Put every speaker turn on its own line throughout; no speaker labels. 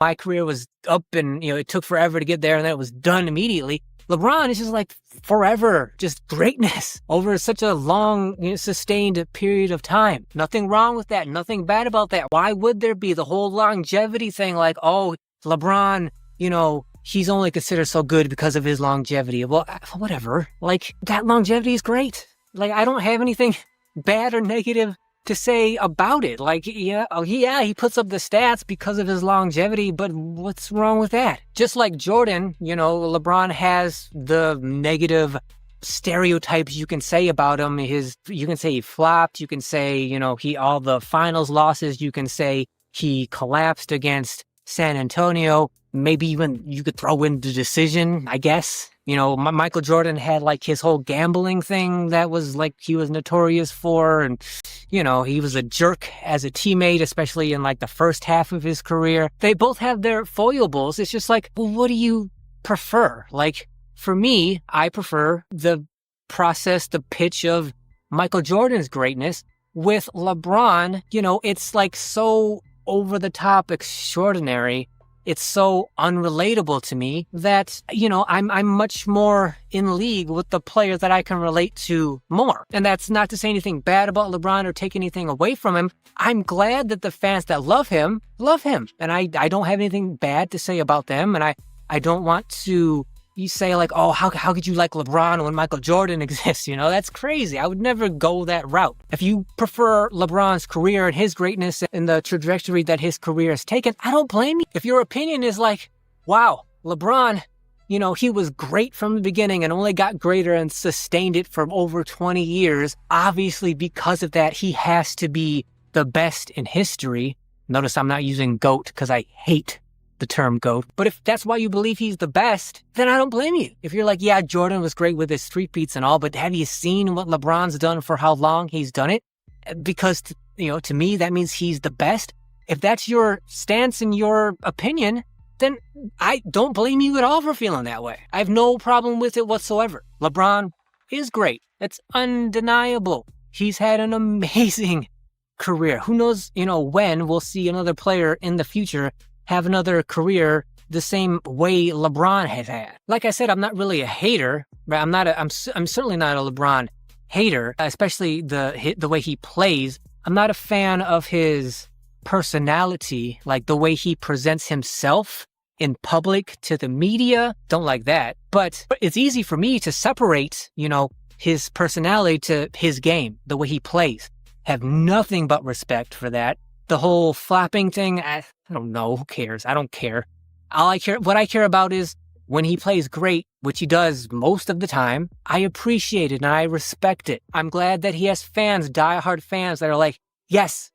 my career was up and, it took forever to get there and then it was done immediately. LeBron is just like forever, just greatness over such a long, sustained period of time. Nothing wrong with that. Nothing bad about that. Why would there be the whole longevity thing? Like, oh, LeBron, he's only considered so good because of his longevity. Well, whatever. Like, that longevity is great. Like, I don't have anything bad or negative to say about it. Like, he puts up the stats because of his longevity, but what's wrong with that? Just like Jordan, LeBron has the negative stereotypes you can say about him. You can say he flopped. You can say, all the finals losses. You can say he collapsed against San Antonio. Maybe even you could throw in the decision, I guess. Michael Jordan had like his whole gambling thing that was like he was notorious for. And, he was a jerk as a teammate, especially in like the first half of his career. They both have their foibles. It's just like, well, what do you prefer? Like, for me, I prefer the process, the pitch of Michael Jordan's greatness. With LeBron, it's like so over the top extraordinary. It's so unrelatable to me that, I'm much more in league with the player that I can relate to more. And that's not to say anything bad about LeBron or take anything away from him. I'm glad that the fans that love him. And I don't have anything bad to say about them. And I don't want to say like, oh, how could you like LeBron when Michael Jordan exists? That's crazy. I would never go that route. If you prefer LeBron's career and his greatness and the trajectory that his career has taken, I don't blame you. If your opinion is like, wow, LeBron, he was great from the beginning and only got greater and sustained it for over 20 years. Obviously, because of that, he has to be the best in history. Notice I'm not using GOAT because I hate the term GOAT. But if that's why you believe he's the best, then I don't blame you. If you're like, yeah, Jordan was great with his street beats and all, but have you seen what LeBron's done for how long he's done it? Because, to me, that means he's the best. If that's your stance and your opinion, then I don't blame you at all for feeling that way. I have no problem with it whatsoever. LeBron is great. It's undeniable. He's had an amazing career. Who knows, when we'll see another player in the future have another career the same way LeBron has had. Like I said, I'm not really a hater, but I'm certainly not a LeBron hater, especially the way he plays. I'm not a fan of his personality, like the way he presents himself in public to the media. Don't like that. But it's easy for me to separate, his personality to his game, the way he plays. Have nothing but respect for that. The whole flopping thing, I don't know. Who cares? I don't care. What I care about is when he plays great, which he does most of the time, I appreciate it and I respect it. I'm glad that he has fans, diehard fans that are like, yes,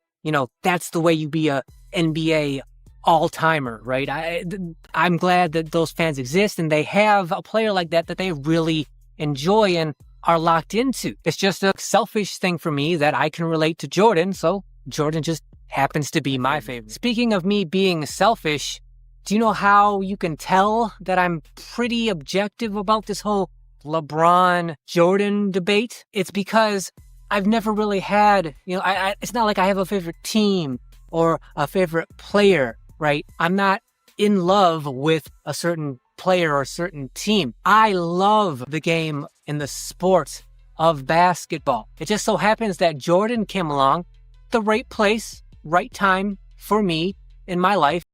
that's the way you be a NBA all-timer, right? I'm glad that those fans exist and they have a player like that they really enjoy and are locked into. It's just a selfish thing for me that I can relate to Jordan, so Jordan just happens to be my favorite. Speaking of me being selfish, do you know how you can tell that I'm pretty objective about this whole LeBron-Jordan debate? It's because I've never really had, it's not like I have a favorite team or a favorite player, right? I'm not in love with a certain player or a certain team. I love the game and the sport of basketball. It just so happens that Jordan came along the right place, right time for me in my life.